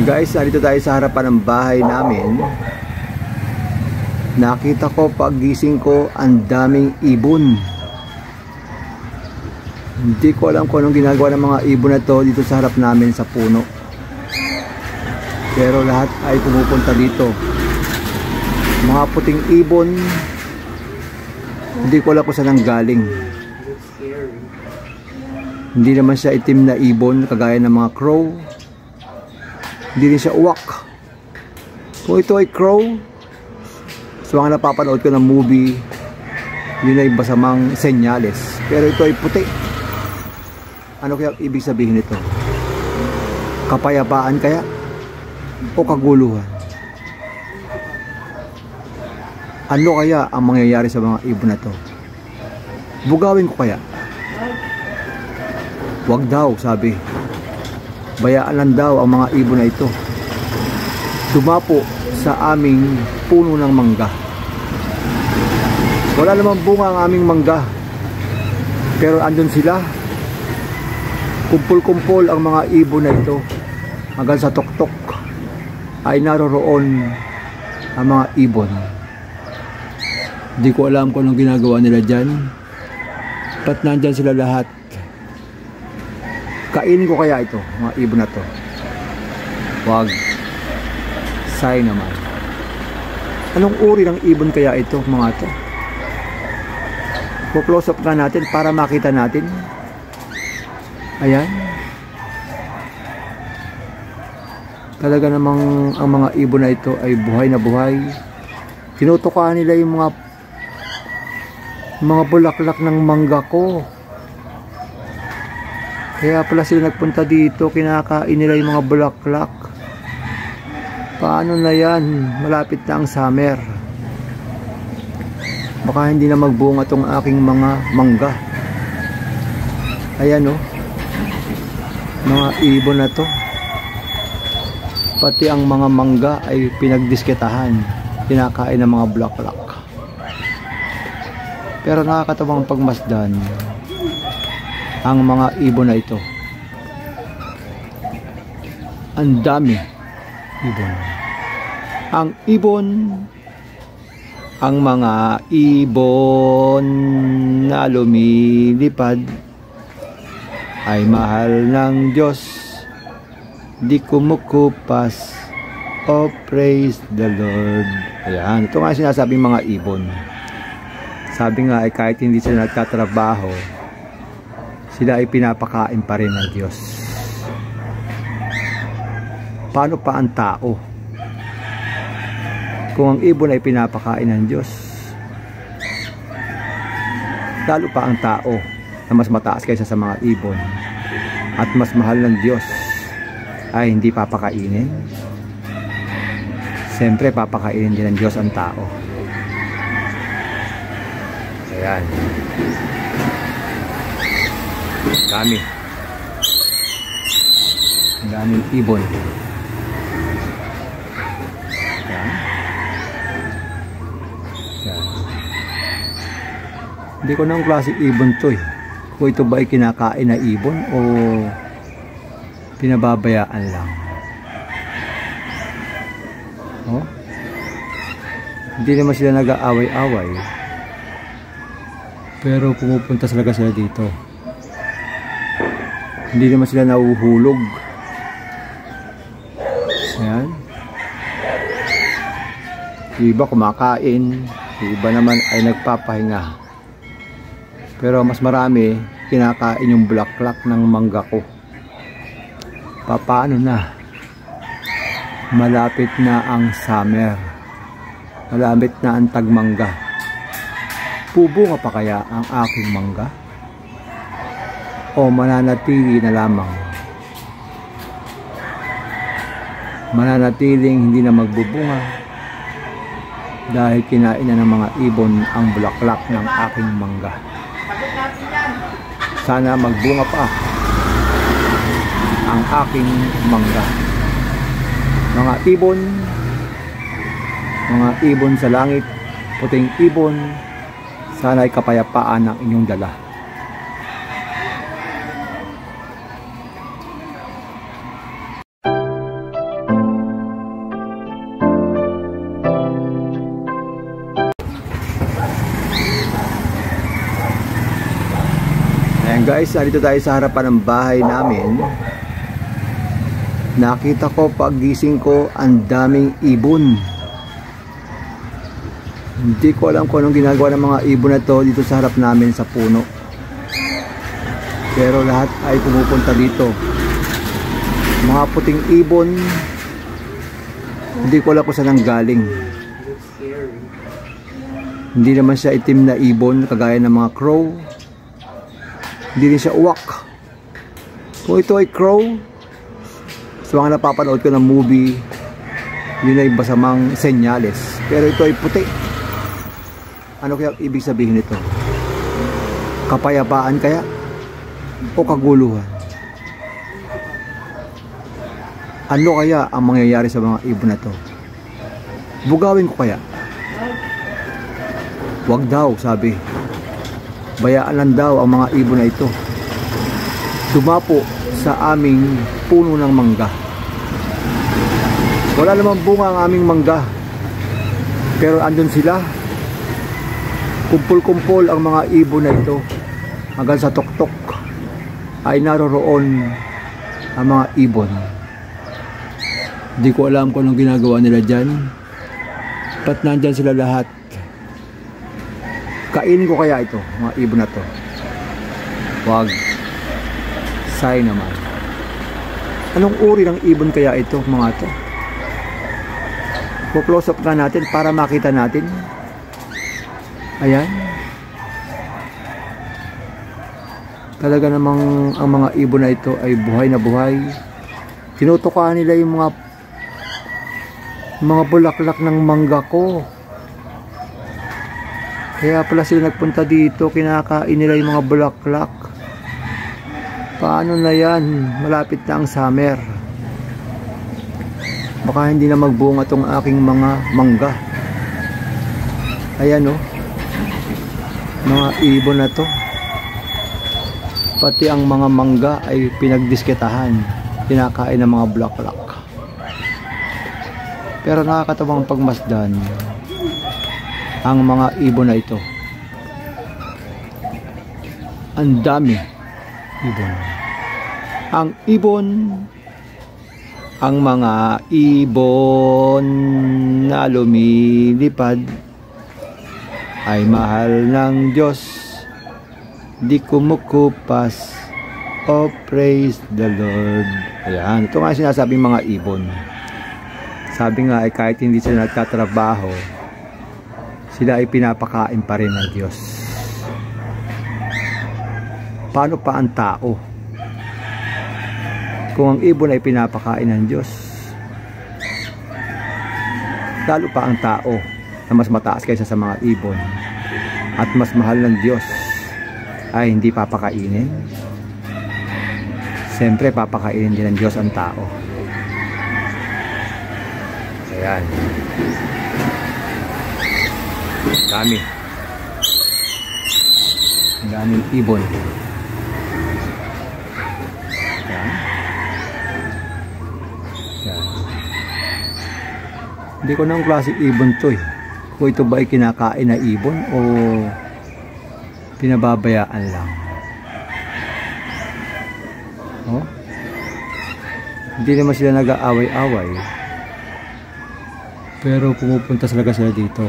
Guys, narito tayo sa harapan ng bahay namin. Nakita ko paggising ko ang daming ibon. Hindi ko alam kung anong ginagawa ng mga ibon na to dito sa harap namin sa puno. Pero lahat ay pumupunta dito. Mga puting ibon. Hindi ko alam kung saan ang galing. Hindi naman siya itim na ibon kagaya ng mga crow. Hindi rin siya uwak. Kung ito ay crow, so ang napapanood ko ng movie, yun ay basamang senyales. Pero ito ay puti. Ano kaya ibig sabihin nito? Kapayapaan kaya? O kaguluhan? Ano kaya ang mangyayari sa mga ibon na to? Bugawin ko kaya? Wag daw, sabi. Bayaan lang daw ang mga ibon na ito. Dumapo sa aming puno ng mangga. Wala namang bunga ang aming mangga. Pero andun sila. Kumpul-kumpul ang mga ibon na ito. Hanggang sa tuktok ay naroroon ang mga ibon. Di ko alam kung anong ginagawa nila dyan. Ba't nandyan sila lahat? Kainin ko kaya ito, mga ibon na to? Wag. Say naman. Anong uri ng ibon kaya ito, mga to? Po-close up nga natin para makita natin. Ayan. Talaga namang ang mga ibon na ito ay buhay na buhay. Tinutukan nila yung mga bulaklak ng mangga ko. Kaya pala sila nagpunta dito, kinakain nila yung mga bulaklak. Paano na yan? Malapit na ang summer. Baka hindi na magbunga tong aking mga mangga. Ayan o. Mga ibon na to. Pati ang mga mangga ay pinagdisketahan. Kinakain ng mga bulaklak. Pero nakakatawang pagmasdan ang mga ibon na ito. Ang dami ibon. Ang ibon, ang mga ibon na lumilipad ay mahal ng Diyos, di kumukupas. Oh, praise the Lord. Ayan, ito nga sinasabing mga ibon. Sabi nga ay kahit hindi sila nagtatrabaho, sila ay pinapakain pa rin ng Diyos. Paano pa ang tao? Kung ang ibon ay pinapakain ng Diyos, lalo pa ang tao na mas mataas kaysa sa mga ibon at mas mahal ng Diyos ay hindi papakainin. Siyempre papakainin din ng Diyos ang tao. Ayan. Dami. Ang daming ibon. Yan. Yan. Hindi ko na ang klase ibon to eh. Kung ito ba ay kinakain na ibon o pinababayaan lang. Oh? Hindi naman sila nag-aaway-away. Pero pumupunta talaga sila dito. Hindi naman sila nauhulog. Ayan. Iba kumakain, iba naman ay nagpapahinga. Pero mas marami kinakain yung bulaklak ng mangga ko. Paano na? Malapit na ang summer. Malapit na ang tagmangga. Pubunga pa kaya ang aking mangga? O mananatili na lamang? Mananatiling hindi na magbubunga dahil kinain na ng mga ibon ang bulaklak ng aking mangga. Sana magbunga pa ang aking mangga. Mga ibon sa langit, puting ibon, sana ay kapayapaan ang inyong dala. Guys, narito tayo sa harapan ng bahay namin. Nakita ko paggising ko ang daming ibon. Hindi ko alam kung anong ginagawa ng mga ibon na to dito sa harap namin sa puno. Pero lahat ay pumupunta dito. Mga puting ibon. Hindi ko alam kung saan ang galing. Hindi naman siya itim na ibon kagaya ng mga crow. Hindi rin siya uwak. Kung ito ay crow, sa mga napapanood ko ng movie, yun ay masamang senyales. Pero ito ay puti. Ano kaya ibig sabihin nito? Kapayapaan kaya? O kaguluhan? Ano kaya ang mangyayari sa mga ibon na to? Bugawin ko kaya? Wag daw, sabi. Bayaan lang daw ang mga ibon na ito. Dumapo sa aming puno ng mangga. Wala namang bunga ang aming mangga. Pero andun sila. Kumpul-kumpul ang mga ibon na ito. Hanggang sa tuktok ay naroroon ang mga ibon. Hindi ko alam kung anong ginagawa nila dyan. Ba't nandyan sila lahat? Kainin ko kaya ito, mga ibon na to? Wag. Say naman. Anong uri ng ibon kaya ito, mga to? Po-close up nga natin para makita natin. Ayan. Talaga namang ang mga ibon na ito ay buhay na buhay. Tinutukan nila yung mga bulaklak ng mangga ko. Kaya pala sila nagpunta dito, kinakain nila yung mga bulaklak. Paano na yan? Malapit na ang summer. Baka hindi na magbunga tong aking mga mangga. Ayan o. Mga ibon na to. Pati ang mga mangga ay pinagdisketahan. Kinakain ng mga bulaklak. Pero nakakatawang pagmasdan ang mga ibon na ito. Ang dami ibon. Ang ibon, ang mga ibon na lumilipad ay mahal ng Diyos, di kumukupas. Oh, praise the Lord. Ayan, ito nga sinasabing mga ibon. Sabi nga ay kahit hindi sila nagtatrabaho, sila ay pinapakain pa rin ng Diyos. Paano pa ang tao? Kung ang ibon ay pinapakain ng Diyos, lalo pa ang tao na mas mataas kaysa sa mga ibon at mas mahal ng Diyos ay hindi papakainin. Siyempre papakainin din ng Diyos ang tao. Ayan. Dami. Ang daming ibon. Yan. Yan. Hindi ko na ang klaseng ibon to eh. Kung ito ba ay kinakain na ibon o pinababayaan lang. Oh? Hindi naman sila nag-aaway-away. Pero pumupunta talaga sila dito.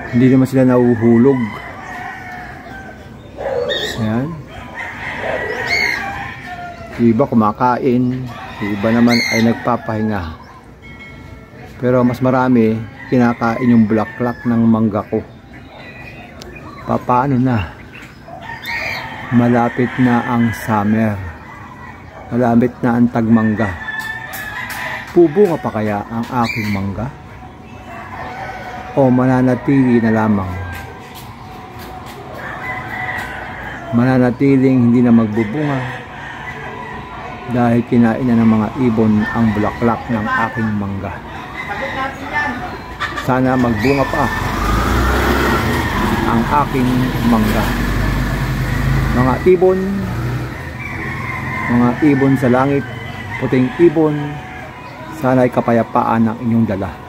Hindi naman sila nauhulog. Ayan. Iba kumakain, iba naman ay nagpapahinga. Pero mas marami kinakain yung bulaklak ng mangga ko. Paano na? Malapit na ang summer. Malapit na ang tagmangga. Pubunga pa kaya ang aking mangga? O mananatili na lamang? Mananatiling hindi na magbubunga dahil kinain na ng mga ibon ang bulaklak ng aking mangga. Sana magbunga pa ang aking mangga. Mga ibon sa langit, puting ibon, sana ay kapayapaan ang inyong dala.